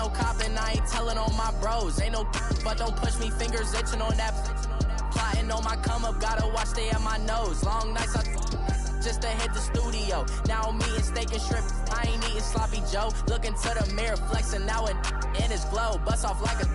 no copping, I ain't telling on my bros. Ain't no but don't push me, fingers itching on that. Plotting on my come up, gotta watch stay at my nose. Long nights I just to hit the studio. Now I'm eating steak and shrimp, I ain't eating sloppy Joe. Looking to the mirror, flexing now and in his glow. Bust off like a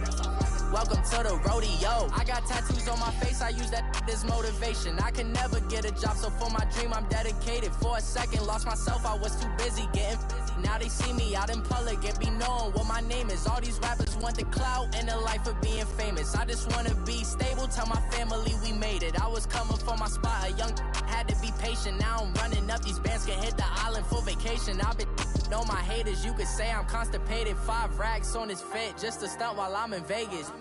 welcome to the rodeo. I got tattoos on my face, I use that as motivation. I can never get a job, so for my dream I'm dedicated. For a second, lost myself, I was too busy getting now they see me out in public and be knowing what my name is. All these rappers want the clout and the life of being famous. I just wanna be stable, tell my family we made it. I was coming for my spot, a young had to be patient. Now I'm running up, these bands can hit the island for vacation. I've been on my haters, you could say I'm constipated. 5 racks on his fit, just to stunt while I'm in Vegas.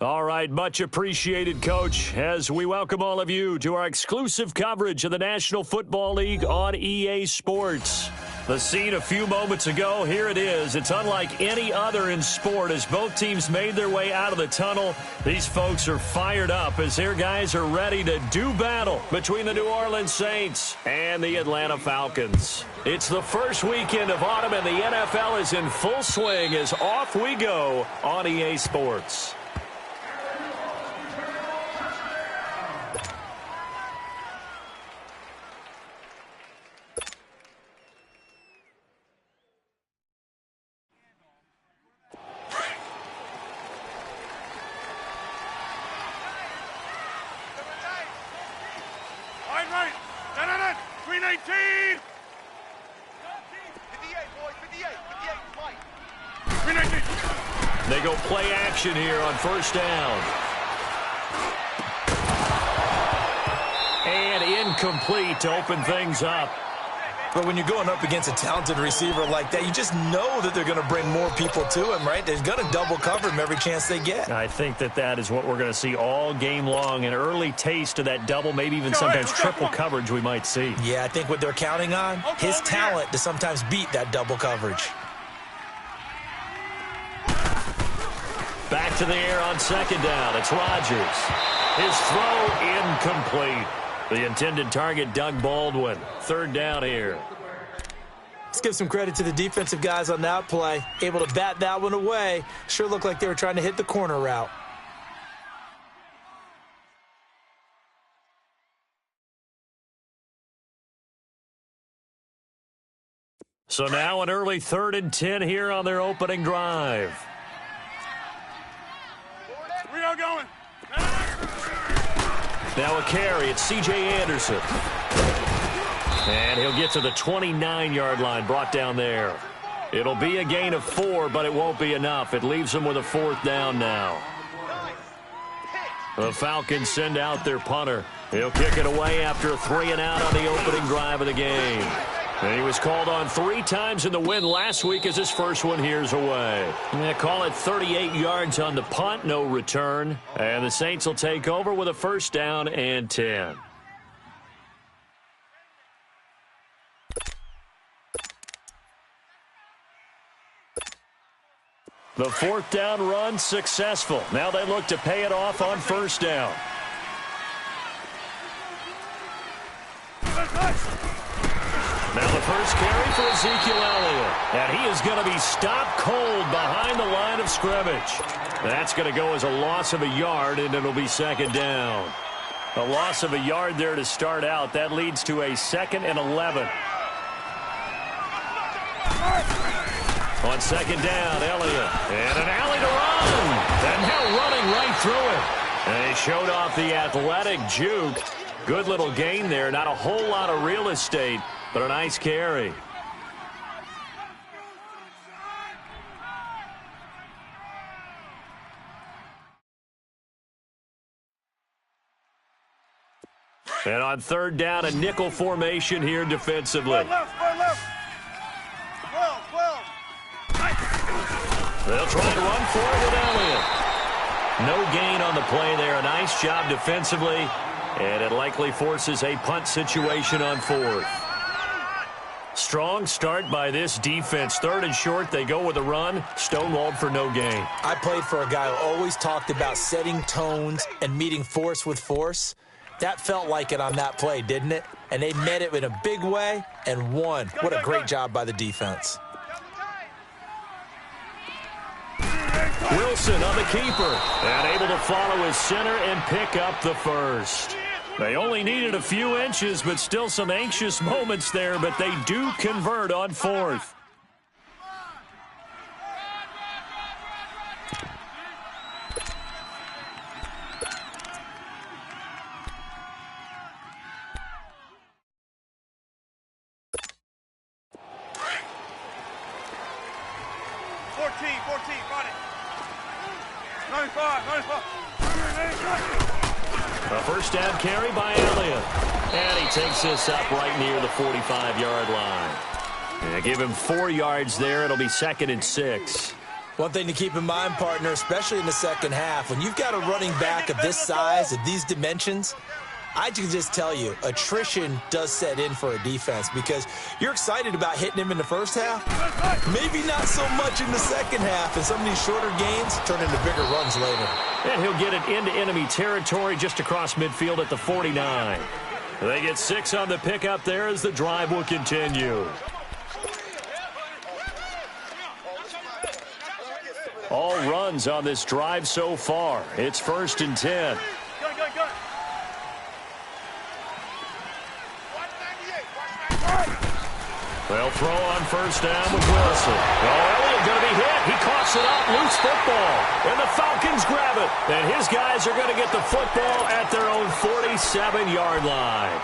All right, much appreciated, Coach, as we welcome all of you to our exclusive coverage of the National Football League on EA Sports. The scene a few moments ago, here it is. It's unlike any other in sport as both teams made their way out of the tunnel. These folks are fired up as their guys are ready to do battle between the New Orleans Saints and the Atlanta Falcons. It's the first weekend of autumn and the NFL is in full swing as off we go on EA Sports. They go play action here on first down. And incomplete to open things up. But when you're going up against a talented receiver like that, you just know that they're going to bring more people to him, right? They're going to double cover him every chance they get. I think that is what we're going to see all game long. An early taste of that double, maybe even sometimes triple coverage we might see. Yeah, I think what they're counting on, his talent to sometimes beat that double coverage. Back to the air on second down. It's Rodgers. His throw incomplete. The intended target, Doug Baldwin. Third down here. Let's give some credit to the defensive guys on that play. Able to bat that one away. Sure looked like they were trying to hit the corner route. So now an early 3rd and 10 here on their opening drive. We are going. Now a carry. It's C.J. Anderson. And he'll get to the 29-yard line, brought down there. It'll be a gain of 4, but it won't be enough. It leaves them with a 4th down now. The Falcons send out their punter. He'll kick it away after a 3-and-out on the opening drive of the game. And he was called on 3 times in the win last week as his first one here's away. They call it 38 yards on the punt, no return. And the Saints will take over with a 1st down and 10. The 4th down run successful. Now they look to pay it off on 1st down. Now the first carry for Ezekiel Elliott. And he is going to be stopped cold behind the line of scrimmage. That's going to go as a loss of a yard, and it'll be 2nd down. A loss of a yard there to start out. That leads to a 2nd and 11. On 2nd down, Elliott. And an alley to run. And now running right through it. And he showed off the athletic juke. Good little gain there. Not a whole lot of real estate, but a nice carry. And on 3rd down, a nickel formation here defensively. They'll try to run for it with Elliott. No gain on the play there. A nice job defensively, and it likely forces a punt situation on 4th. Strong start by this defense. 3rd and short, they go with a run. Stonewalled for no gain. I played for a guy who always talked about setting tones and meeting force with force. That felt like it on that play, didn't it? And they met it in a big way and won. What a great job by the defense. Wilson on the keeper. And able to follow his center and pick up the first. They only needed a few inches, but still some anxious moments there, but they do convert on fourth. A first down carry by Elliott. And he takes this up right near the 45-yard line. And give him 4 yards there. It'll be 2nd and 6. One thing to keep in mind, partner, especially in the second half, when you've got a running back of this size, of these dimensions, I can just tell you, attrition does set in for a defense because you're excited about hitting him in the first half. Maybe not so much in the second half, and some of these shorter gains turn into bigger runs later. And he'll get it into enemy territory just across midfield at the 49. They get 6 on the pickup there as the drive will continue. All runs on this drive so far. It's 1st and 10. They'll throw on first down with Wilson. Elliott going to be hit. He coughs it up. Loose football. And the Falcons grab it. And his guys are going to get the football at their own 47-yard line.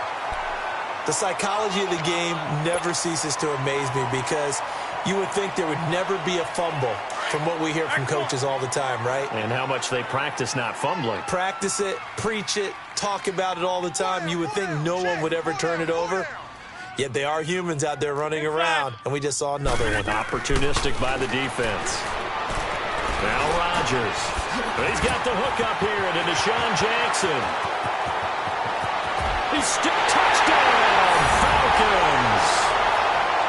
The psychology of the game never ceases to amaze me because you would think there would never be a fumble from what we hear from coaches all the time, right? And how much they practice not fumbling. Practice it, preach it, talk about it all the time. You would think no one would ever turn it over. Yet they are humans out there running around, and we just saw another one. Opportunistic by the defense. Now Rodgers. He's got the hook up here to Deshaun Jackson. He's touchdown, Falcons.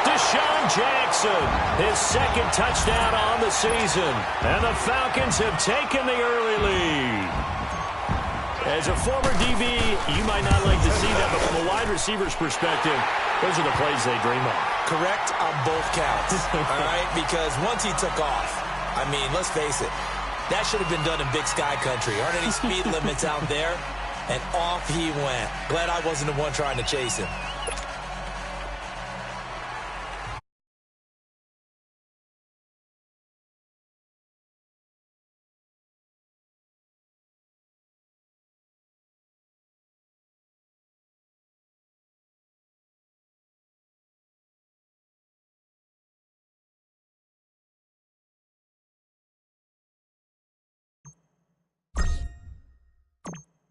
Deshaun Jackson, his 2nd touchdown on the season. And the Falcons have taken the early lead. As a former DB, you might not like to see that, but from a wide receiver's perspective, those are the plays they dream of. Correct on both counts, all right? Because once he took off, I mean, let's face it, that should have been done in Big Sky Country. Aren't any speed limits out there? And off he went. Glad I wasn't the one trying to chase him.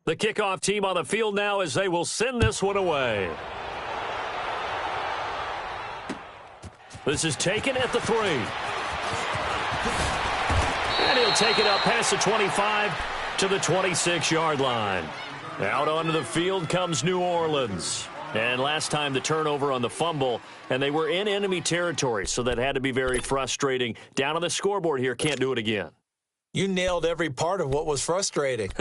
The kickoff team on the field now as they will send this one away. This is taken at the 3. And he'll take it up past the 25 to the 26-yard line. Out onto the field comes New Orleans. And last time the turnover on the fumble, and they were in enemy territory, so that had to be very frustrating. Down on the scoreboard here, can't do it again. You nailed every part of what was frustrating.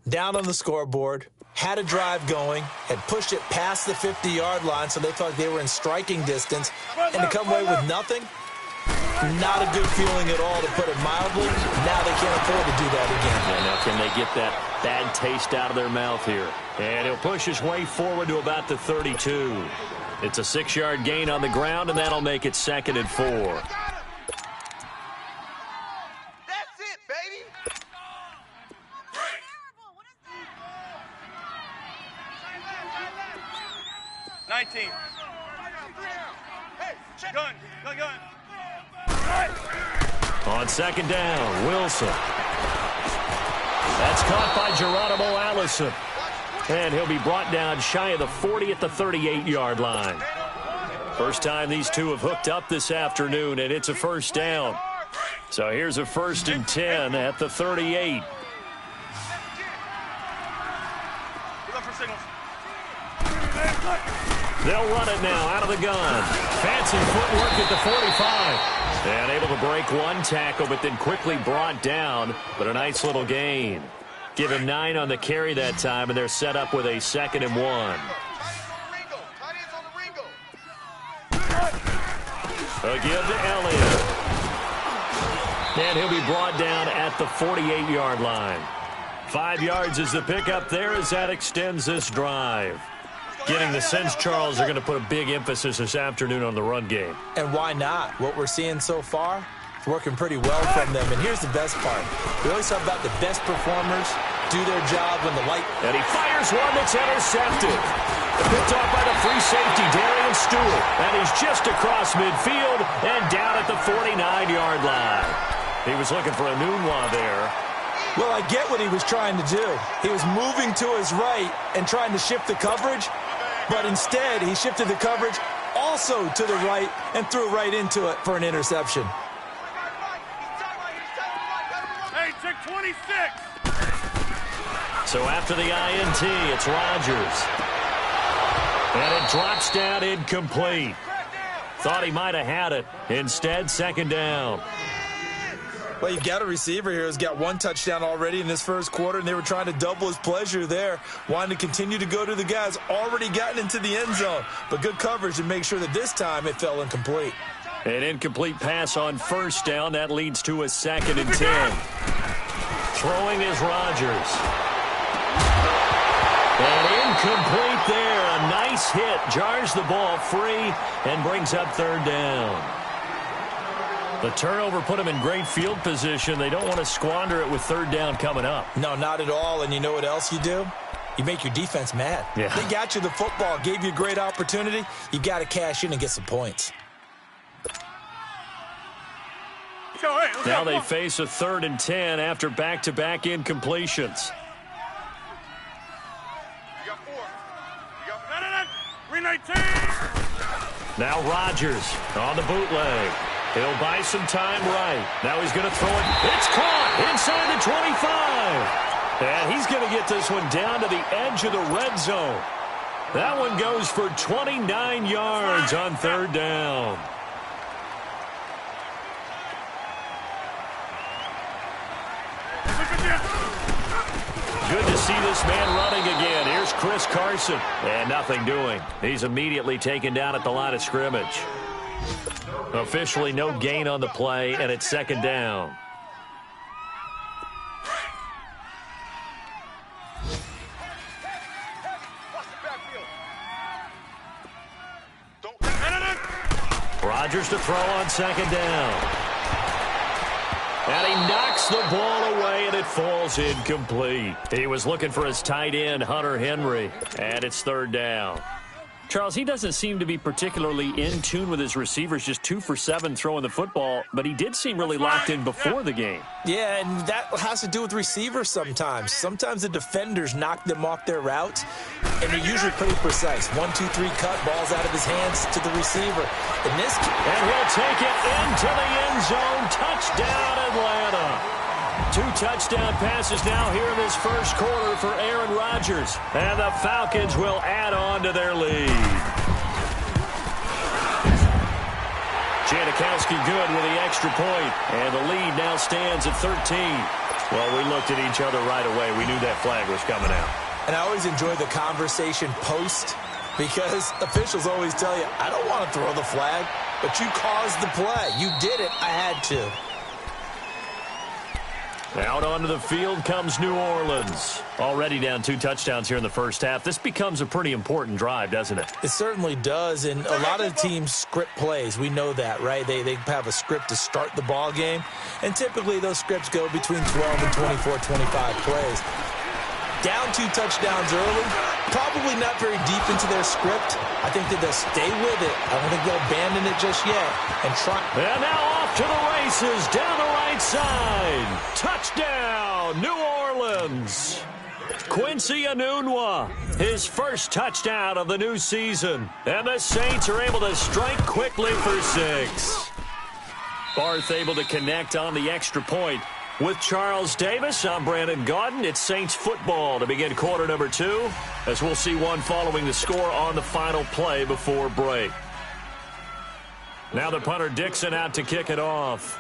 Down on the scoreboard, had a drive going, had pushed it past the 50-yard line so they thought they were in striking distance, and to come away with nothing, not a good feeling at all, to put it mildly. Now they can't afford to do that again. Yeah, now can they get that bad taste out of their mouth here? And he'll push his way forward to about the 32. It's a 6-yard gain on the ground, and that'll make it 2nd and 4. 19. Gun. On 2nd down, Wilson. That's caught by Geronimo Allison. And he'll be brought down shy of the 40 at the 38-yard line. First time these two have hooked up this afternoon, and it's a first down. So here's a 1st and 10 at the 38. They'll run it now out of the gun. Fancy footwork at the 45. And able to break one tackle, but then quickly brought down. But a nice little gain. Give him 9 on the carry that time, and they're set up with a 2nd and 1. A give to Elliott. And he'll be brought down at the 48-yard line. 5 yards is the pickup there as that extends this drive. Getting the sense, Charles, are going to put a big emphasis this afternoon on the run game. And why not? What we're seeing so far, it's working pretty well from them. And here's the best part. We always talk about the best performers do their job when the light... And he fires one that's intercepted. Picked off by the free safety, Darian Stewart. And he's just across midfield and down at the 49-yard line. He was looking for a Nunwa there. Well, I get what he was trying to do. He was moving to his right and trying to shift the coverage, but instead he shifted the coverage also to the right and threw right into it for an interception. Hey, check 26. So after the INT, it's Rodgers. And it drops down incomplete. Thought he might have had it. Instead, second down. Well, you've got a receiver here who's got one touchdown already in this first quarter, and they were trying to double his pleasure there, wanting to continue to go to the guys already gotten into the end zone. But good coverage to make sure that this time it fell incomplete. An incomplete pass on first down. That leads to a 2nd and 10. Throwing is Rodgers. And incomplete there. A nice hit. Jars the ball free and brings up third down. The turnover put them in great field position. They don't want to squander it with third down coming up. No, not at all. And you know what else you do? You make your defense mad. Yeah. They got you the football, gave you a great opportunity. You got to cash in and get some points. Now they face a 3rd and 10 after back-to-back incompletions. You got 4. You got 319. Now Rodgers on the bootleg. He'll buy some time right. Now he's going to throw it. It's caught inside the 25. And he's going to get this one down to the edge of the red zone. That one goes for 29 yards on third down. Good to see this man running again. Here's Chris Carson. And nothing doing. He's immediately taken down at the line of scrimmage. Officially no gain on the play, and it's second down. Rodgers to throw on second down. And he knocks the ball away, and it falls incomplete. He was looking for his tight end, Hunter Henry, and it's third down. Charles, he doesn't seem to be particularly in tune with his receivers, just 2 for 7 throwing the football, but he did seem really locked in before the game. Yeah, and that has to do with receivers sometimes. Sometimes the defenders knock them off their routes, and they're usually pretty precise. 1, 2, 3 cut, balls out of his hands to the receiver. And he'll take it into the end zone. Touchdown, Atlanta. 2 touchdown passes now here in this first quarter for Aaron Rodgers. And the Falcons will add on to their lead. Janikowski good with the extra point. And the lead now stands at 13. Well, we looked at each other right away. We knew that flag was coming out. And I always enjoy the conversation post, because officials always tell you, I don't want to throw the flag, but you caused the play. You did it. I had to. Out onto the field comes New Orleans. Already down 2 touchdowns here in the first half. This becomes a pretty important drive, doesn't it? It certainly does, and a lot of teams script plays. We know that, right? They have a script to start the ball game, and typically those scripts go between 12 and 24, 25 plays. Down 2 touchdowns early, probably not very deep into their script. I think that they'll stay with it. I don't think they'll abandon it just yet. And now off to the races, down the right side. Touchdown, New Orleans. Quincy Enunwa, his first touchdown of the new season. And the Saints are able to strike quickly for 6. Barth able to connect on the extra point. With Charles Davis, I'm Brandon Gaudin. It's Saints football to begin quarter number 2, as we'll see one following the score on the final play before break. Now the punter Dixon out to kick it off.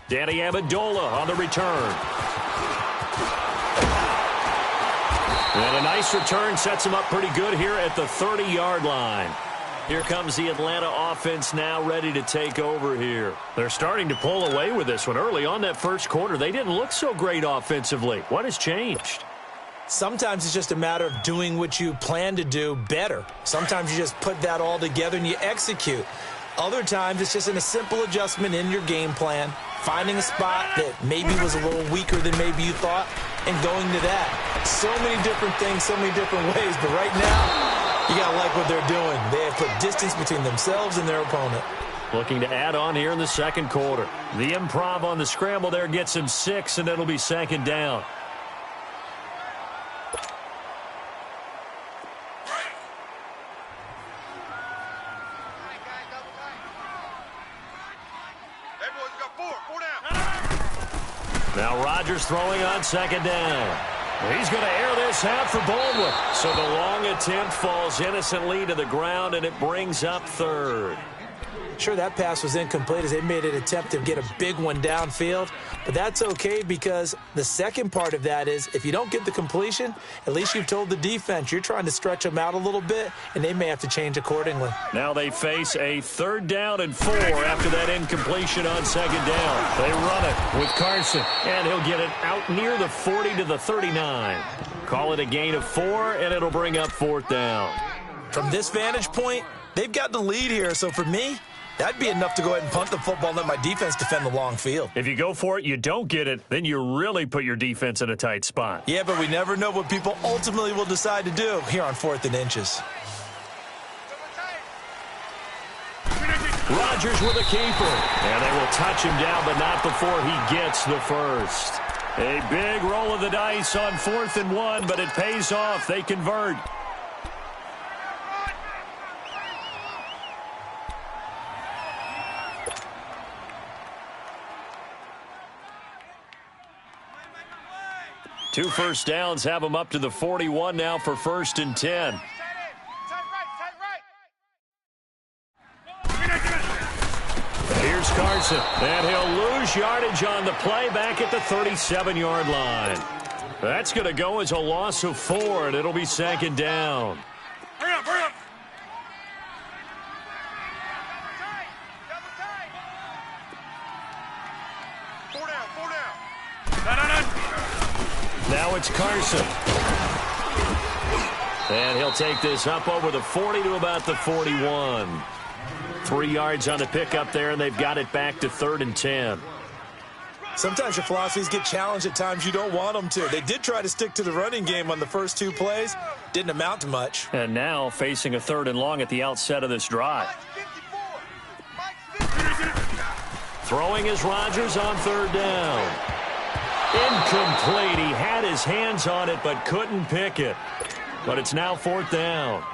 Danny Amendola on the return. And a nice return sets him up pretty good here at the 30-yard line. Here comes the Atlanta offense now ready to take over here. They're starting to pull away with this one. Early on that first quarter, they didn't look so great offensively. What has changed? Sometimes it's just a matter of doing what you plan to do better. Sometimes you just put that all together and you execute. Other times it's just a simple adjustment in your game plan, finding a spot that maybe was a little weaker than maybe you thought, and going to that. So many different things, so many different ways, but right now, you got to like what they're doing. They have put distance between themselves and their opponent. Looking to add on here in the second quarter. The improv on the scramble there gets him 6, and it'll be second down. Now Rodgers throwing on second down. He's going to air this out for Baldwin. So the long attempt falls innocently to the ground, and it brings up third. Sure, that pass was incomplete as they made an attempt to get a big one downfield. But that's okay because the second part of that is if you don't get the completion, at least you've told the defense you're trying to stretch them out a little bit, and they may have to change accordingly. Now they face a 3rd down and 4 after that incompletion on second down. They run it with Carson, and he'll get it out near the 40 to the 39. Call it a gain of 4, and it'll bring up 4th down. From this vantage point, they've got the lead here, so for me, that'd be enough to go ahead and punt the football and let my defense defend the long field. If you go for it, you don't get it, then you really put your defense in a tight spot. Yeah, but we never know what people ultimately will decide to do here on 4th and inches. Rodgers with a keeper. And they will touch him down, but not before he gets the first. A big roll of the dice on 4th and 1, but it pays off. They convert. Two first downs have them up to the 41 now for 1st and 10. Here's Carson, and he'll lose yardage on the play back at the 37-yard line. That's going to go as a loss of 4, and it'll be 2nd down. Hurry up, hurry up. Four down. Now it's Carson. And he'll take this up over the 40 to about the 41. 3 yards on the pickup there, and they've got it back to 3rd and 10. Sometimes your philosophies get challenged at times you don't want them to. They did try to stick to the running game on the first 2 plays. Didn't amount to much. And now facing a 3rd and long at the outset of this drive. Throwing is Rodgers on 3rd down. Incomplete. He had his hands on it but couldn't pick it. But it's now 4th down.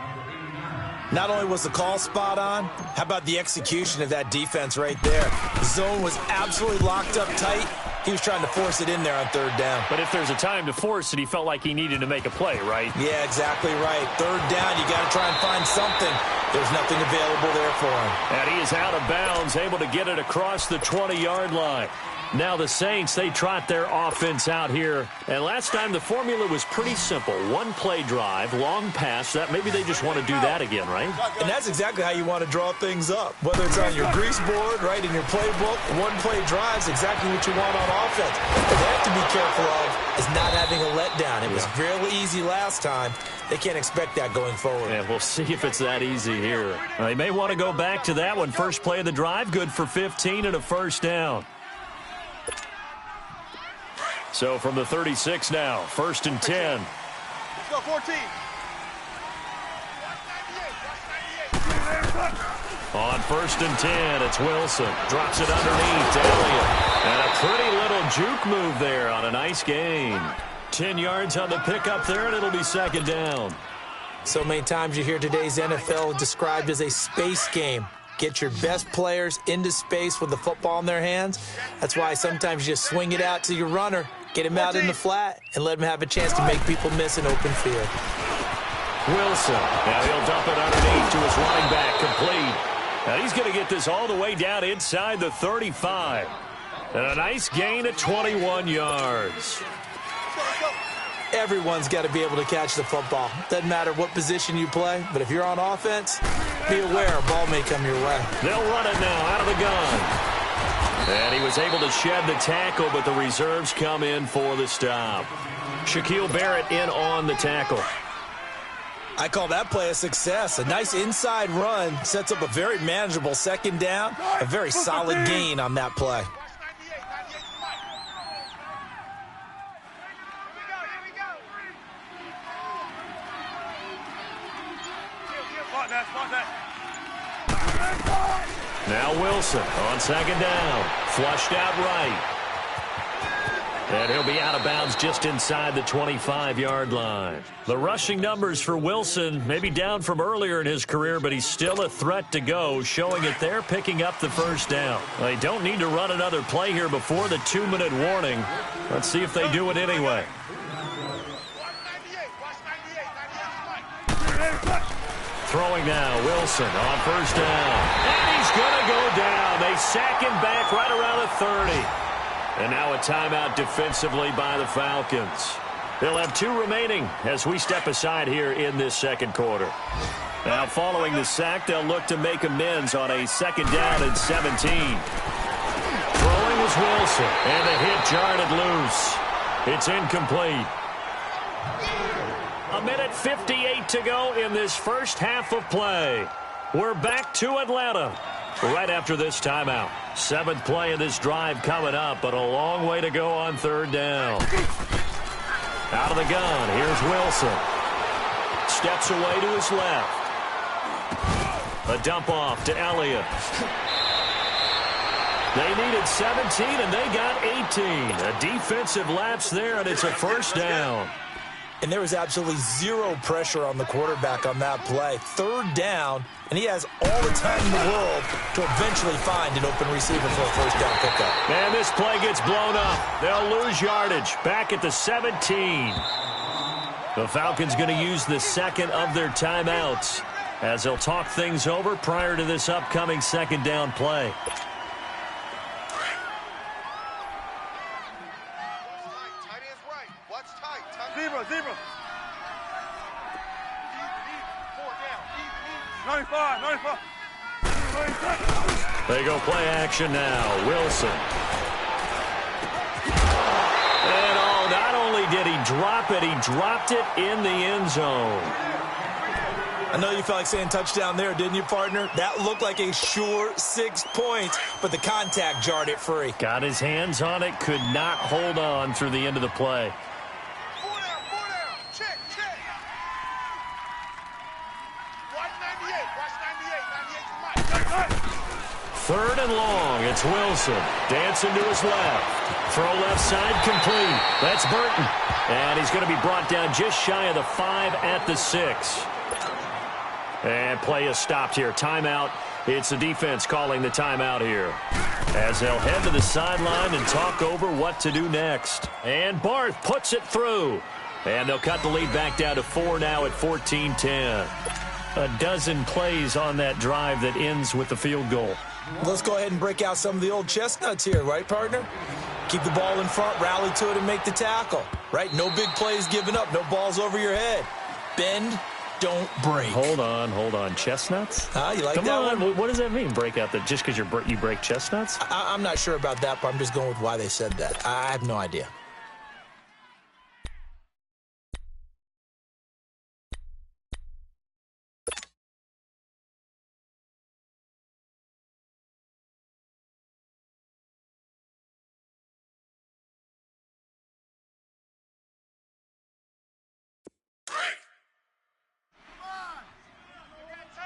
Not only was the call spot on, how about the execution of that defense right there? The zone was absolutely locked up tight. He was trying to force it in there on 3rd down. But if there's a time to force it, he felt like he needed to make a play, right? Yeah, exactly right. 3rd down, you got to try and find something. There's nothing available there for him. And he is out of bounds, able to get it across the 20-yard line. Now the Saints, they trot their offense out here. And last time the formula was pretty simple. 1-play drive, long pass. That maybe they just want to do that again, right? And that's exactly how you want to draw things up. Whether it's on your grease board, right, in your playbook, 1-play drives exactly what you want on offense. What they have to be careful of is not having a letdown. It was real easy last time. They can't expect that going forward. Yeah, we'll see if it's that easy here. They may want to go back to that one. First play of the drive, good for 15 and a 1st down. So from the 36 now, 1st and 10. Let's go, 14. On 1st and 10, it's Wilson. Drops it underneath to Elliott. And a pretty little juke move there on a nice gain. 10 yards on the pickup there, and it'll be 2nd down. So many times you hear today's NFL described as a space game. Get your best players into space with the football in their hands. That's why sometimes you just swing it out to your runner, get him out in the flat, and let him have a chance to make people miss an open field. Wilson. Now he'll dump it underneath to his running back, complete. Now he's going to get this all the way down inside the 35. And a nice gain at 21 yards. Everyone's got to be able to catch the football. Doesn't matter what position you play, but if you're on offense, be aware a ball may come your way. They'll run it now out of the gun. And he was able to shed the tackle, but the reserves come in for the stop. Shaquille Barrett in on the tackle. I call that play a success. A nice inside run sets up a very manageable second down. A very solid gain on that play. Now Wilson on second down. Flushed out right. And he'll be out of bounds just inside the 25-yard line. The rushing numbers for Wilson may be down from earlier in his career, but he's still a threat to go, showing it there, picking up the first down. They don't need to run another play here before the 2-minute warning. Let's see if they do it anyway. Throwing now, Wilson on first down. And he's going to go down. They sack him back right around the 30. And now a timeout defensively by the Falcons. They'll have 2 remaining as we step aside here in this second quarter. Now following the sack, they'll look to make amends on a second down and 17. Throwing was Wilson, and the hit jarred it loose. It's incomplete. 1:58 to go in this first half of play. We're back to Atlanta right after this timeout. 7th play of this drive coming up, but a long way to go on third down. Out of the gun, here's Wilson. Steps away to his left. A dump off to Elliott. They needed 17, and they got 18. A defensive lapse there, and it's a first down. And there was absolutely zero pressure on the quarterback on that play. Third down, and he has all the time in the world to eventually find an open receiver for a first down pickup. And this play gets blown up. They'll lose yardage back at the 17. The Falcons going to use the second of their timeouts as they'll talk things over prior to this upcoming second down play. Zebra. 95. They go play action now. Wilson. And not only did he drop it, he dropped it in the end zone. I know you felt like saying touchdown there, didn't you, partner? That looked like a sure 6 points, but the contact jarred it free. Got his hands on it, could not hold on through the end of the play. Third and long. It's Wilson. Dancing to his left. Throw left side complete. That's Burton. And he's going to be brought down just shy of the 5 at the 6. And play is stopped here. Timeout. It's the defense calling the timeout here, as they'll head to the sideline and talk over what to do next. And Barth puts it through. And they'll cut the lead back down to 4 now at 14-10. A dozen plays on that drive that ends with the field goal. Let's go ahead and break out some of the old chestnuts here, right, partner? Keep the ball in front, rally to it, and make the tackle, right? No big plays given up, no balls over your head. Bend, don't break. Hold on. Chestnuts? You like Come that on. one? What does that mean, break out? Just because you break chestnuts? I'm not sure about that, but I'm just going with why they said that. I have no idea.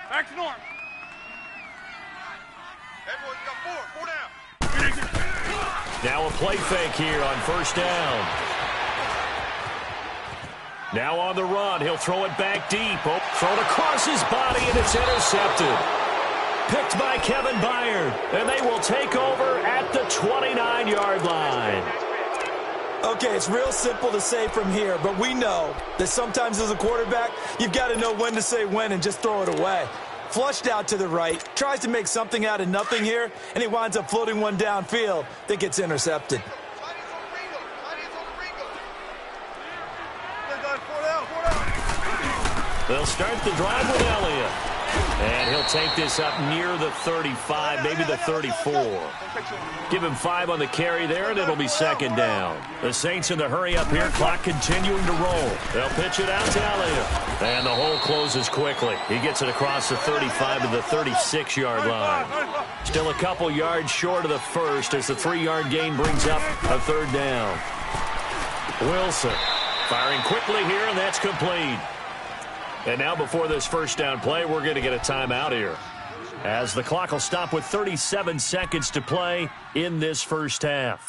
Back to norm. Everyone, you got 4 down. Now a play fake here on first down. Now on the run, he'll throw it back deep. Oh, thrown across his body, and it's intercepted. Picked by Kevin Byard, and they will take over at the 29-yard line. Okay, it's real simple to say from here, but we know that sometimes as a quarterback, you've got to know when to say when and just throw it away. Flushed out to the right, tries to make something out of nothing here, and he winds up floating one downfield that gets intercepted. They'll start the drive with Elliott. And he'll take this up near the 35, maybe the 34. Give him 5 on the carry there, and it'll be second down. The Saints in the hurry up here, clock continuing to roll. They'll pitch it out to Elliott. And the hole closes quickly. He gets it across the 35 to the 36-yard line. Still a couple yards short of the first as the 3-yard gain brings up a third down. Wilson firing quickly here, and that's complete. And now before this first down play, we're going to get a timeout here, as the clock will stop with 37 seconds to play in this first half.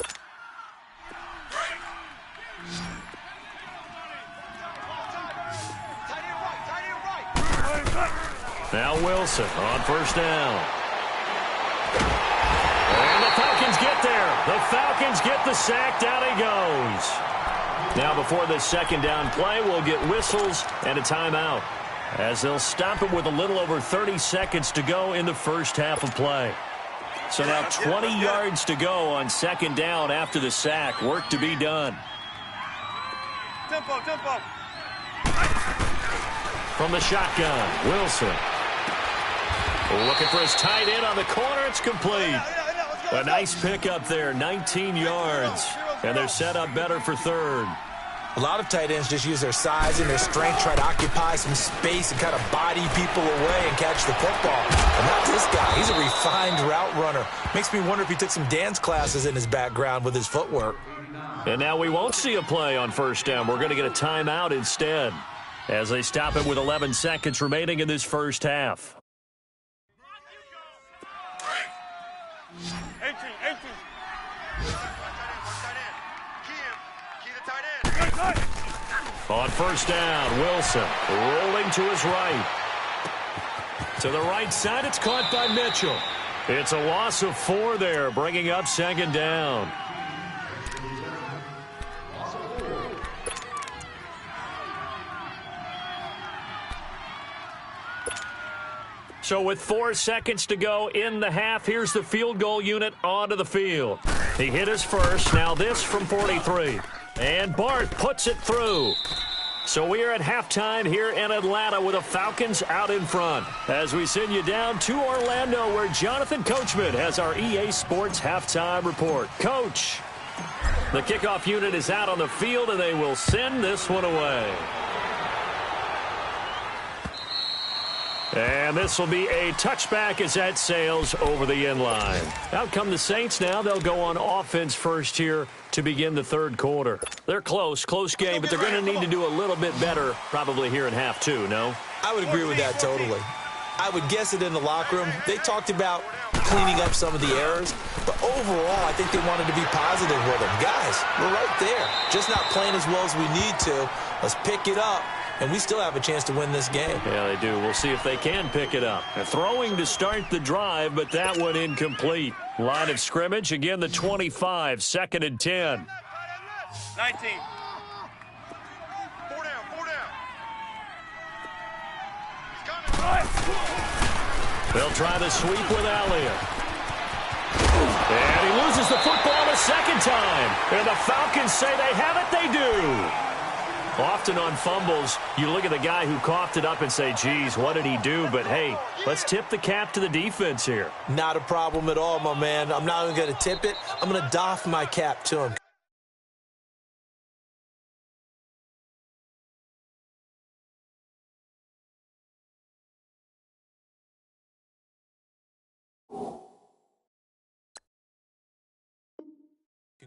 Now Wilson on first down. And the Falcons get there. The Falcons get the sack. Down he goes. Now before this second down play, we'll get whistles and a timeout, as they'll stop it with a little over 30 seconds to go in the first half of play. So now 20 yards to go on second down after the sack. Work to be done. Tempo. From the shotgun, Wilson. Looking for his tight end on the corner. It's complete. A nice pickup there, 19 yards. And they're set up better for third. A lot of tight ends just use their size and their strength, try to occupy some space and kind of body people away and catch the football. But not this guy. He's a refined route runner. Makes me wonder if he took some dance classes in his background with his footwork. And now we won't see a play on first down. We're going to get a timeout instead, as they stop it with 11 seconds remaining in this first half. 18. On first down, Wilson rolling to his right. To the right side, it's caught by Mitchell. It's a loss of 4 there, bringing up second down. So with 4 seconds to go in the half, here's the field goal unit onto the field. He hit his first, now this from 43. And Barth puts it through. So we are at halftime here in Atlanta with the Falcons out in front, as we send you down to Orlando, where Jonathan Coachman has our EA Sports halftime report. Coach, the kickoff unit is out on the field, and they will send this one away. And this will be a touchback as that sails over the end line. Out come the Saints now. They'll go on offense first here to begin the third quarter. They're close game, but they're going to need to do a little bit better probably here in half 2, no? I would agree with that totally. I would guess it in the locker room. They talked about cleaning up some of the errors, but overall, I think they wanted to be positive with them. Guys, we're right there. Just not playing as well as we need to. Let's pick it up. And we still have a chance to win this game. Yeah, they do. We'll see if they can pick it up. They're throwing to start the drive, but that one incomplete. Line of scrimmage, again the 25, 2nd and 10. 19. 4 down. He's coming. They'll try the sweep with Elliott. And he loses the football a second time. And the Falcons say they have it, they do. Often on fumbles, you look at the guy who coughed it up and say, geez, what did he do? But, hey, let's tip the cap to the defense here. Not a problem at all, my man. I'm not even going to tip it. I'm going to doff my cap to him.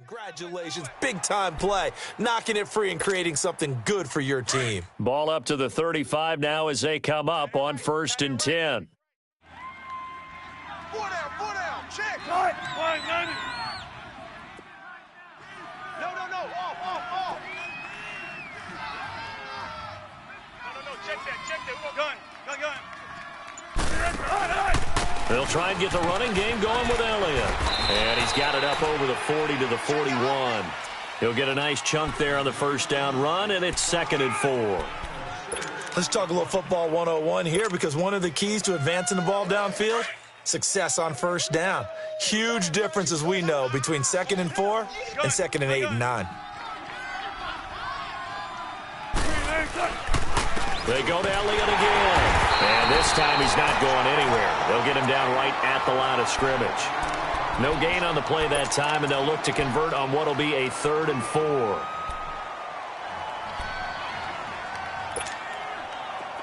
Congratulations, big-time play, knocking it free and creating something good for your team. Ball up to the 35 now as they come up on 1st and 10. 4 down, check. 190. No, off. No, check that. Gun. They'll try and get the running game going with Elliott. And he's got it up over the 40 to the 41. He'll get a nice chunk there on the first down run, and it's 2nd and 4. Let's talk a little football 101 here, because one of the keys to advancing the ball downfield, success on first down. Huge difference, as we know, between 2nd and 4 and 2nd and 8 and 9. They go to Elliott again. And this time he's not going anywhere. They'll get him down right at the line of scrimmage. No gain on the play that time, and they'll look to convert on what will be a 3rd and 4.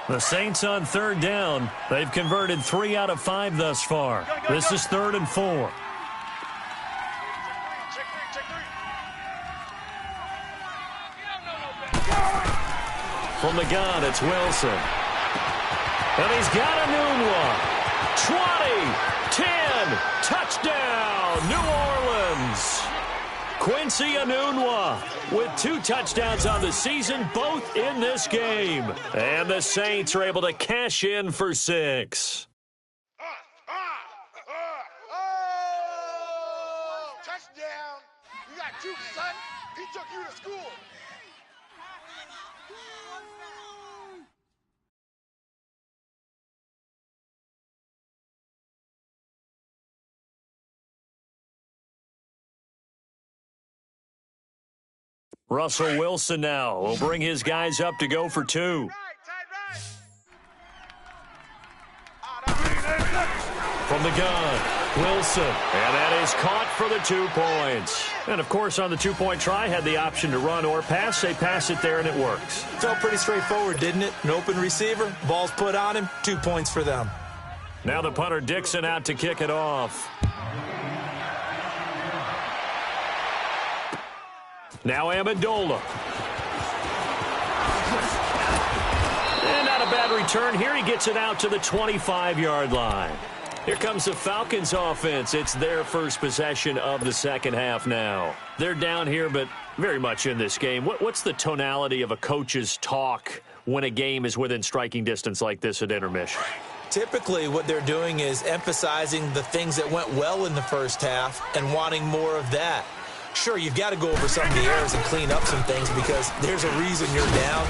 The Saints on 3rd down. They've converted 3 out of 5 thus far. This is 3rd and 4. From the gun, it's Wilson. And he's got a new one. 20, 10, touchdown, New Orleans. Quincy Enunwa with 2 touchdowns on the season, both in this game. And the Saints are able to cash in for 6. Touchdown. You got juice, son. He took you to school. Russell Wilson now will bring his guys up to go for 2. From the gun, Wilson. And that is caught for the 2 points. And, of course, on the 2-point try, had the option to run or pass. They pass it there, and it works. Felt pretty straightforward, didn't it? An open receiver, ball's put on him, 2 points for them. Now the punter Dixon out to kick it off. Now Amendola. And not a bad return here. He gets it out to the 25-yard line. Here comes the Falcons offense. It's their first possession of the second half now. They're down here, but very much in this game. What's the tonality of a coach's talk when a game is within striking distance like this at intermission? Typically, what they're doing is emphasizing the things that went well in the first half and wanting more of that. Sure, you've got to go over some of the errors and clean up some things because there's a reason you're down.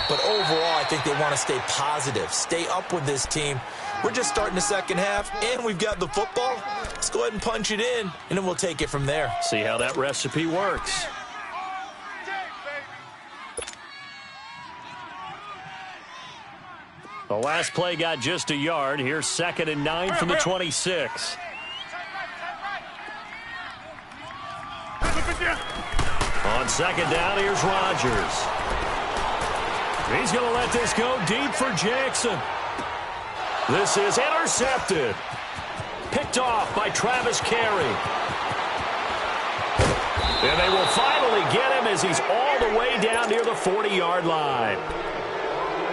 But overall, I think they want to stay positive, stay up with this team. We're just starting the second half, and we've got the football. Let's go ahead and punch it in, and then we'll take it from there. See how that recipe works. The last play got just a yard. Here's 2nd and 9 from the 26. On 2nd down, here's Rodgers. He's going to let this go deep for Jackson. This is intercepted. Picked off by Travis Carey. And they will finally get him as he's all the way down near the 40-yard line.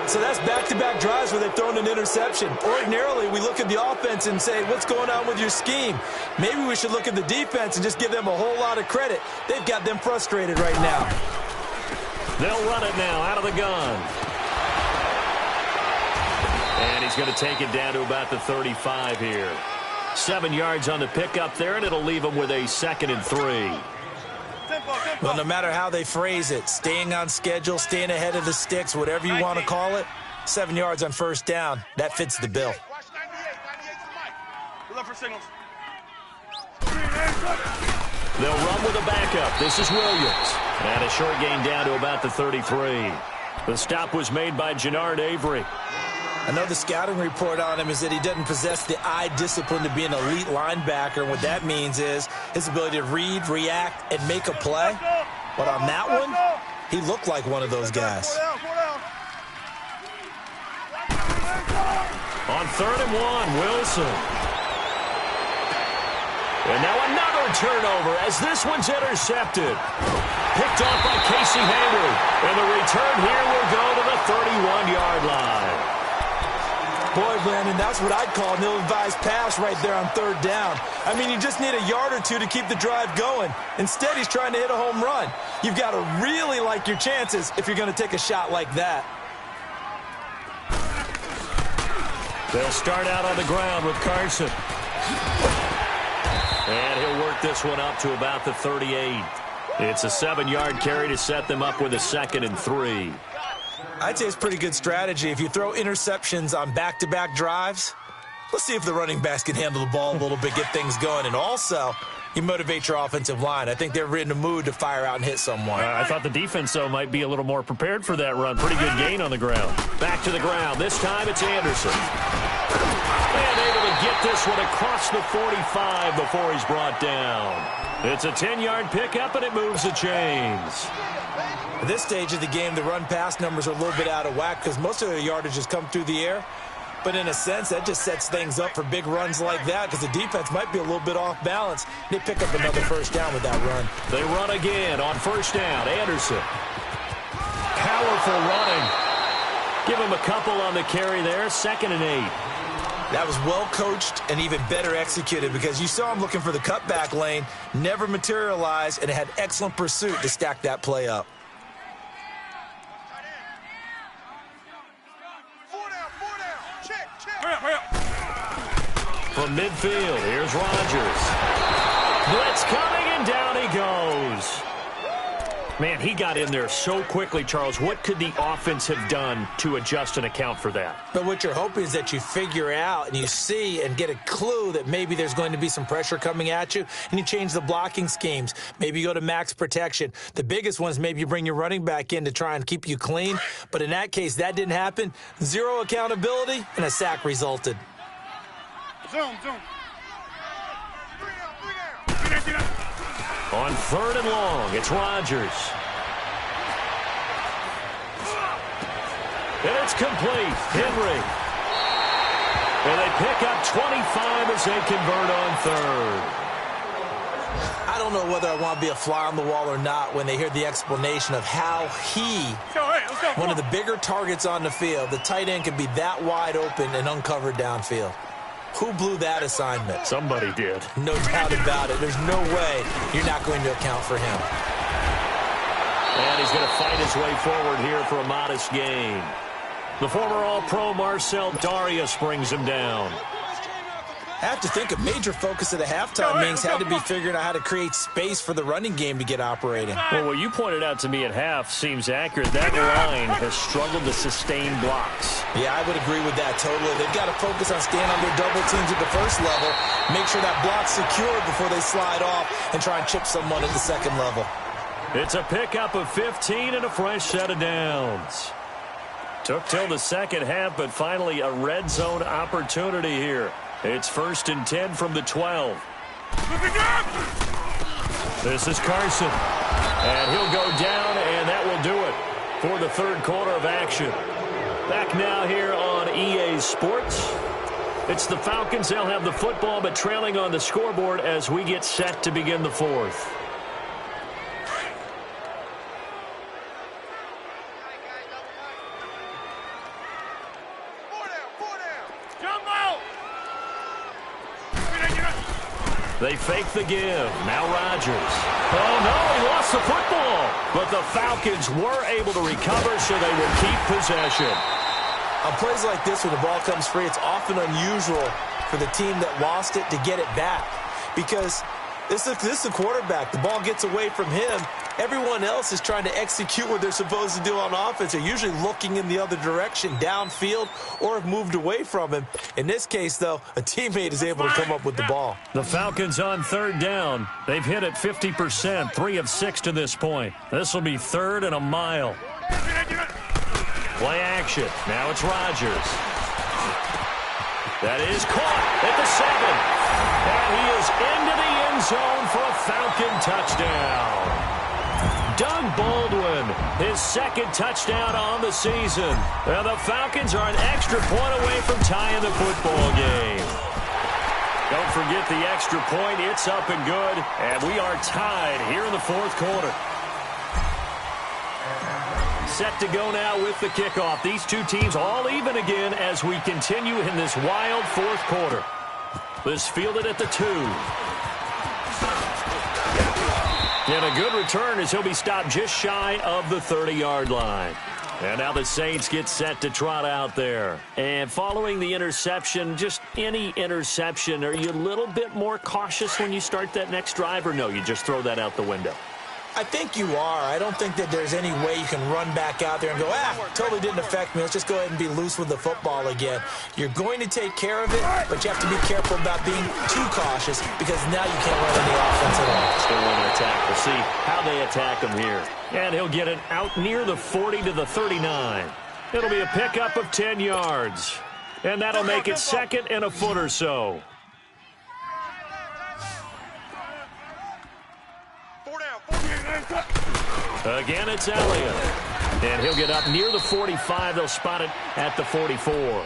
So that's back-to-back drives where they've thrown an interception. Ordinarily, we look at the offense and say, what's going on with your scheme? Maybe we should look at the defense and just give them a whole lot of credit. They've got them frustrated right now. They'll run it now out of the gun. And he's going to take it down to about the 35 here. 7 yards on the pickup there, and it'll leave him with a 2nd and 3. Well, no matter how they phrase it, staying on schedule, staying ahead of the sticks, whatever you want to call it, 7 yards on 1st down, that fits the bill. They'll run with a backup. This is Williams. And a short gain down to about the 33. The stop was made by Jannard Avery. I know the scouting report on him is that he doesn't possess the eye discipline to be an elite linebacker. And what that means is his ability to read, react, and make a play. But on that one, he looked like one of those guys. On 3rd and 1, Wilson. And now another turnover as this one's intercepted. Picked off by Casey Hayward. And the return here will go to the 31-yard line. Boy, Brandon, that's what I'd call an ill-advised pass right there on 3rd down. I mean, you just need a yard or two to keep the drive going. Instead, he's trying to hit a home run. You've got to really like your chances if you're going to take a shot like that. They'll start out on the ground with Carson. And he'll work this one up to about the 38. It's a 7-yard carry to set them up with a 2nd and 3. I'd say it's pretty good strategy. If you throw interceptions on back-to-back drives, let's see if the running backs can handle the ball a little bit, get things going. And also, you motivate your offensive line. I think they're in the mood to fire out and hit someone. I thought the defense, though, might be a little more prepared for that run. Pretty good gain on the ground. Back to the ground. This time it's Anderson. And able to get this one across the 45 before he's brought down. It's a 10-yard pickup, and it moves the chains. At this stage of the game, the run-pass numbers are a little bit out of whack because most of their yardage has come through the air. But in a sense, that just sets things up for big runs like that because the defense might be a little bit off balance. They pick up another first down with that run. They run again on first down. Anderson. Powerful running. Give him a couple on the carry there. 2nd and 8. That was well coached and even better executed because you saw him looking for the cutback lane, never materialized, and it had excellent pursuit to stack that play up. From midfield, here's Rodgers. Blitz coming, and down he goes. Man, he got in there so quickly, Charles. What could the offense have done to adjust and account for that? But what you're hoping is that you figure out and you see and get a clue that maybe there's going to be some pressure coming at you, and you change the blocking schemes. Maybe you go to max protection. The biggest one is maybe you bring your running back in to try and keep you clean. But in that case, that didn't happen. Zero accountability, and a sack resulted. Zoom. On 3rd and long, it's Rodgers. And it's complete. Henry. And they pick up 25 as they convert on 3rd. I don't know whether I want to be a fly on the wall or not when they hear the explanation of how one of the bigger targets on the field, the tight end, can be that wide open and uncovered downfield. Who blew that assignment? Somebody did. No doubt about it. There's no way you're not going to account for him. And he's going to fight his way forward here for a modest gain. The former All-Pro Marcel Darius brings him down. I have to think a major focus of the halftime meetings had to be figuring out how to create space for the running game to get operating. Well, what you pointed out to me at half seems accurate. That line has struggled to sustain blocks. Yeah, I would agree with that totally. They've got to focus on staying on their double teams at the first level, make sure that block's secure before they slide off and try and chip someone at the second level. It's a pickup of 15 and a fresh set of downs. Took till the second half, but finally a red zone opportunity here. It's 1st and 10 from the 12. This is Carson. And he'll go down, and that will do it for the 3rd quarter of action. Back now here on EA Sports. It's the Falcons. They'll have the football, but trailing on the scoreboard as we get set to begin the 4th. They fake the give. Now Rodgers. Oh, no, he lost the football. But the Falcons were able to recover, so they will keep possession. On plays like this, when the ball comes free, it's often unusual for the team that lost it to get it back. Because this is the quarterback. The ball gets away from him. Everyone else is trying to execute what they're supposed to do on offense. They're usually looking in the other direction, downfield, or have moved away from him. In this case, though, a teammate is able to come up with the ball. The Falcons on 3rd down. They've hit it 50%, 3 of 6 to this point. This will be 3rd and a mile. Play action. Now it's Rodgers. That is caught at the 7. And he is into the end zone for a Falcon touchdown. Doug Baldwin, his 2nd touchdown on the season. And the Falcons are an extra point away from tying the football game. Don't forget the extra point. It's up and good. And we are tied here in the 4th quarter. Set to go now with the kickoff. These two teams all even again as we continue in this wild 4th quarter. This fielded at the 2. And a good return as he'll be stopped just shy of the 30-yard line. And now the Saints get set to trot out there. And following the interception, just any interception, are you a little bit more cautious when you start that next drive, or no, you just throw that out the window? I I think you are. I don't think that there's any way you can run back out there and go, totally didn't affect me. Let's just go ahead and be loose with the football again. You're going to take care of it, but you have to be careful about being too cautious because now you can't run any offense at all. Still want to attack. We'll see how they attack him here. And he'll get it out near the 40 to the 39. It'll be a pickup of 10 yards. And that'll make it second and a foot or so. Again, it's Elliott. And he'll get up near the 45. They'll spot it at the 44.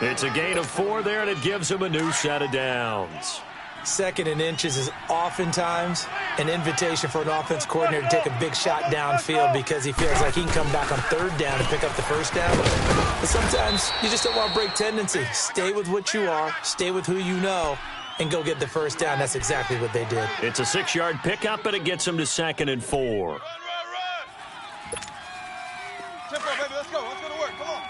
It's a gain of 4 there, and it gives him a new set of downs. Second and inches is oftentimes an invitation for an offense coordinator to take a big shot downfield because he feels like he can come back on third down and pick up the first down. But sometimes you just don't want to break tendency. Stay with what you are, stay with who you know, and go get the first down. That's exactly what they did. It's a 6-yard pickup, and it gets him to second and 4. Run. Tempo, baby, let's go. Let's go to work. Come on.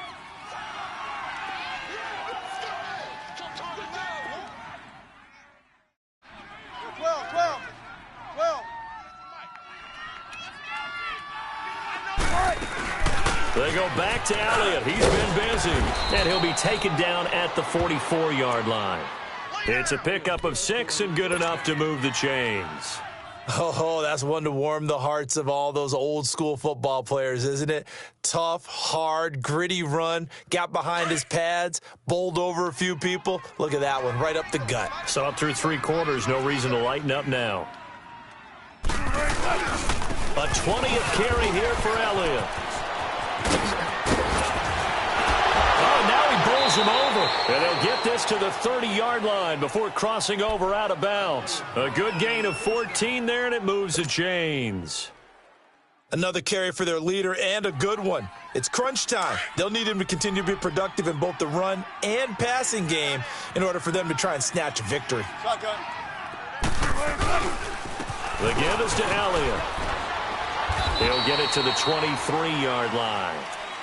They go back to Elliott. He's been busy. And he'll be taken down at the 44-yard line. It's a pickup of 6 and good enough to move the chains. Oh, that's one to warm the hearts of all those old-school football players, isn't it? Tough, hard, gritty run, got behind his pads, bowled over a few people. Look at that one, right up the gut. Saw it through 3 quarters, no reason to lighten up now. A 20th carry here for Elliott. Oh, now he bowls him over. And he'll get this to the 30-yard line before crossing over out of bounds. A good gain of 14 there, and it moves the chains. Another carry for their leader and a good one. It's crunch time. They'll need him to continue to be productive in both the run and passing game in order for them to try and snatch a victory. Shotgun. The give is to Elliott. He'll get it to the 23-yard line.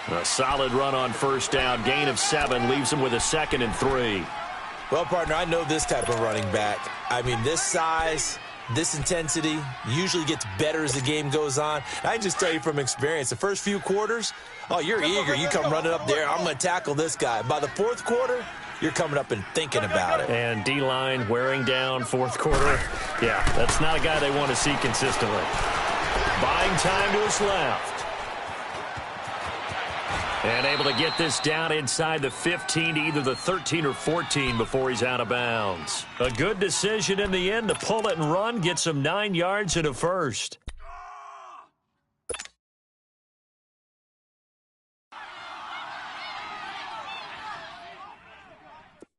A solid run on first down. Gain of 7 leaves him with a 2nd and 3. Well, partner, I know this type of running back. I mean, this size, this intensity usually gets better as the game goes on. I can just tell you from experience, the first few quarters, oh, you're eager. You come running up there. I'm going to tackle this guy. By the 4th quarter, you're coming up and thinking about it. And D-line wearing down 4th quarter. Yeah, that's not a guy they want to see consistently. Buying time to his left. And able to get this down inside the 15 to either the 13 or 14 before he's out of bounds. A good decision in the end to pull it and run. Gets him 9 yards and a first.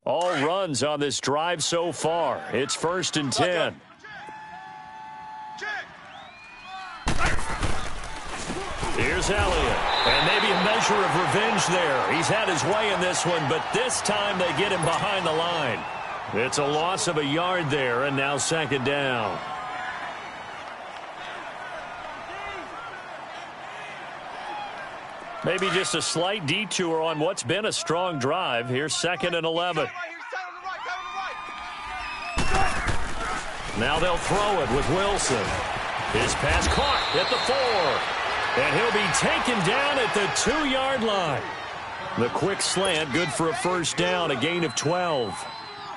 All runs on this drive so far. It's 1st and 10. Here's Elliott, and maybe a measure of revenge there. He's had his way in this one, but this time they get him behind the line. It's a loss of a yard there, and now 2nd down. Maybe just a slight detour on what's been a strong drive. Here's 2nd and 11. Now they'll throw it with Wilson. His pass caught at the 4. And he'll be taken down at the 2-yard line. The quick slant, good for a first down, a gain of 12.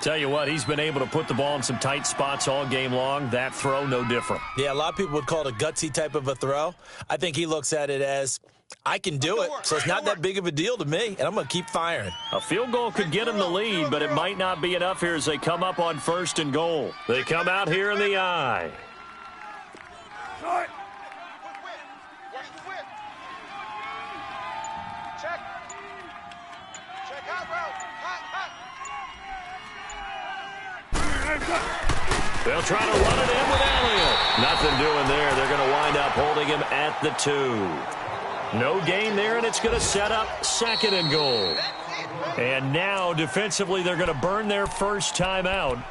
Tell you what, he's been able to put the ball in some tight spots all game long. That throw, no different. Yeah, a lot of people would call it a gutsy type of a throw. I think he looks at it as, I can do it, so it's not that big of a deal to me, and I'm going to keep firing. A field goal could get him the lead, but it might not be enough here as they come up on 1st and goal. They come out here in the I. They'll try to run it in with Elliott. Nothing doing there. They're going to wind up holding him at the 2. No gain there, and it's going to set up 2nd and goal. And now, defensively, they're going to burn their first timeout.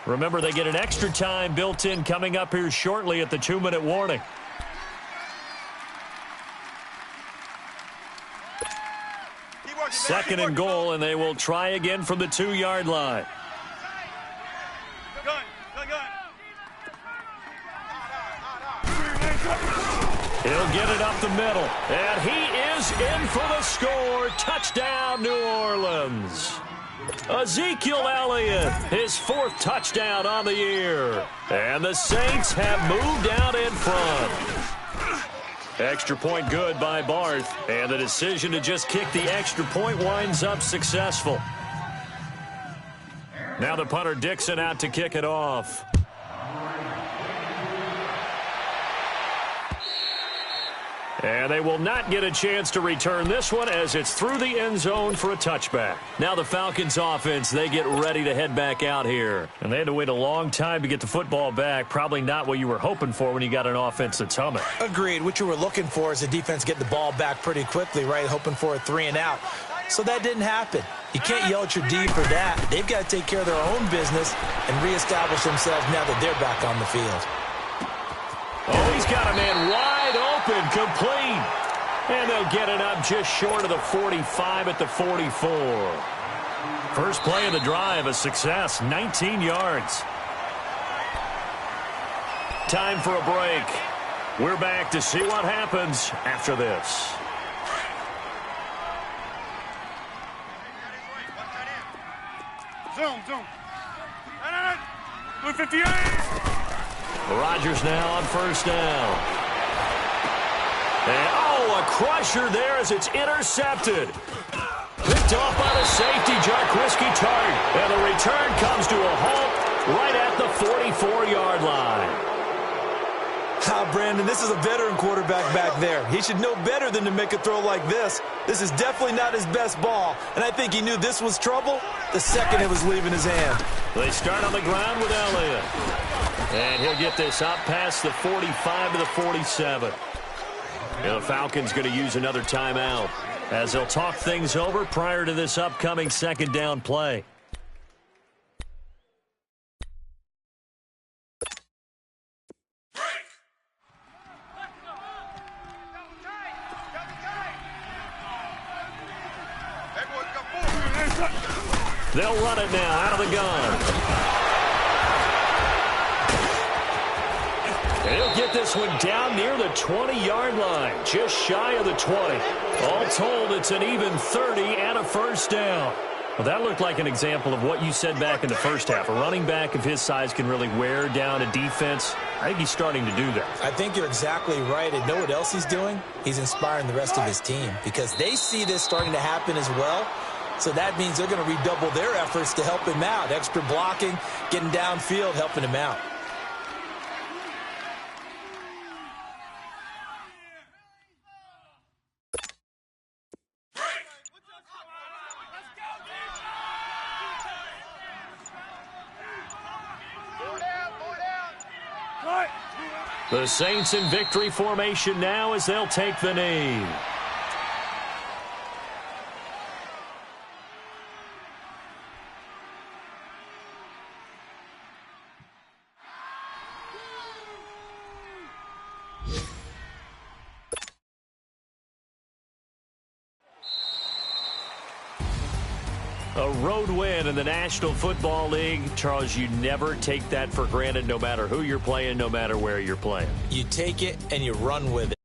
Remember, they get an extra time built in coming up here shortly at the 2-minute warning. Second and goal, and they will try again from the 2-yard line. He'll get it up the middle. And he is in for the score. Touchdown, New Orleans. Ezekiel Elliott, his 4th touchdown on the year. And the Saints have moved out in front. Extra point good by Barth. And the decision to just kick the extra point winds up successful. Now the punter Dixon out to kick it off. And they will not get a chance to return this one as it's through the end zone for a touchback. Now the Falcons offense, they get ready to head back out here. And they had to wait a long time to get the football back. Probably not what you were hoping for when you got an offense that's humming. Agreed. What you were looking for is the defense get the ball back pretty quickly, right? Hoping for a 3 and out. So that didn't happen. You can't yell at your D for that. They've got to take care of their own business and reestablish themselves now that they're back on the field. Oh, he's got a man wide open, complete. And they'll get it up just short of the 45 at the 44. First play of the drive, a success, 19 yards. Time for a break. We're back to see what happens after this. Zoom. 58. Rodgers now on first down. And, a crusher there as it's intercepted. Picked off by the safety, Jarquiski Tart. And the return comes to a halt right at the 44-yard line. Brandon, this is a veteran quarterback back there. He should know better than to make a throw like this. This is definitely not his best ball, and I think he knew this was trouble the second it was leaving his hand. They start on the ground with Elliott. And he'll get this up past the 45 to the 47. And the Falcons going to use another timeout as they'll talk things over prior to this upcoming second down play. They'll run it now out of the gun. And he'll get this one down near the 20-yard line, just shy of the 20. All told, it's an even 30 and a first down. Well, that looked like an example of what you said back in the first half. A running back of his size can really wear down a defense. I think he's starting to do that. I think you're exactly right. And know what else he's doing? He's inspiring the rest of his team because they see this starting to happen as well. So that means they're going to redouble their efforts to help him out. Extra blocking, getting downfield, helping him out. The Saints in victory formation now as they'll take the knee. A road win in the National Football League. Charles, you never take that for granted, no matter who you're playing, no matter where you're playing. You take it and you run with it.